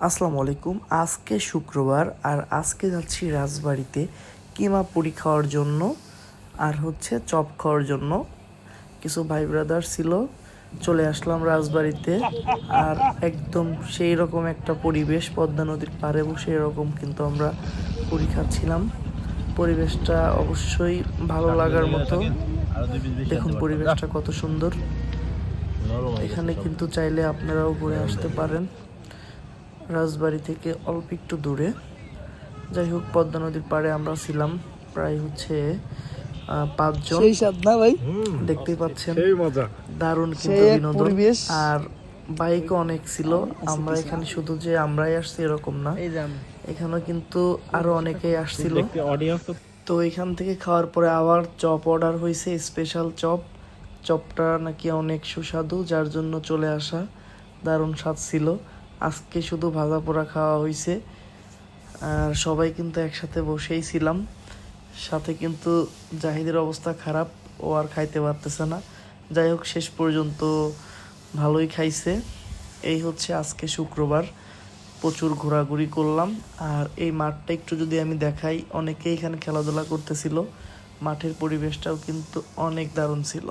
আসসালামু আলাইকুম। আজকে শুক্রবার আর আজকে যাচ্ছি রাজবাড়িতে কিমা পুরি খাওয়ার জন্য আর হচ্ছে চপ খাওয়ার জন্য। কিছু ভাই ব্রাদার ছিল, চলে আসলাম রাজবাড়িতে। আর একদম সেই রকম একটা পরিবেশ, পদ্মা নদীর পাড়ে বসে এরকম কিন্তু আমরা পুরি খাচ্ছিলাম। পরিবেশটা অবশ্যই ভালো লাগার মতো। দেখুন পরিবেশটা কত সুন্দর। এখানে কিন্তু চাইলে আপনারাও ঘুরে আসতে পারেন। রাজবাড়ি থেকে অল্প একটু দূরে। যাই হোক, পদ্মা নদীর পাড়ে আমরা ছিলাম প্রায় হচ্ছে 5 জন। সেই স্বাদ না ভাই, দেখতেই পাচ্ছেন দারুণ কিন্তু সেই এক বিনোদন। পরিবেশ। আর বাইকও অনেক ছিল। আমরা এখানে শুধু যে আমরাই আসছি এরকম না, এখানে কিন্তু আরো অনেকেই আসছিল। তো এখান থেকে খাওয়ার পরে আবার চপ অর্ডার হয়েছে, স্পেশাল চপ। চপটা নাকি অনেক সুস্বাদু, যার জন্য চলে আসা। দারুণ স্বাদ ছিল। আজকে শুধু ভাজা পোড়া খাওয়া হয়েছে। আর সবাই কিন্তু একসাথে বসেই ছিলাম। সাথে কিন্তু জাহিদের অবস্থা খারাপ, ও আর খাইতে পারতেছে না। যাই হোক, শেষ পর্যন্ত ভালোই খাইছে। এই হচ্ছে আজকে শুক্রবার, প্রচুর ঘোরাঘুরি করলাম। আর এই মাঠটা একটু যদি আমি দেখাই, অনেকেই এখানে খেলাধুলা করতেছিল। মাঠের পরিবেশটাও কিন্তু অনেক দারুণ ছিল।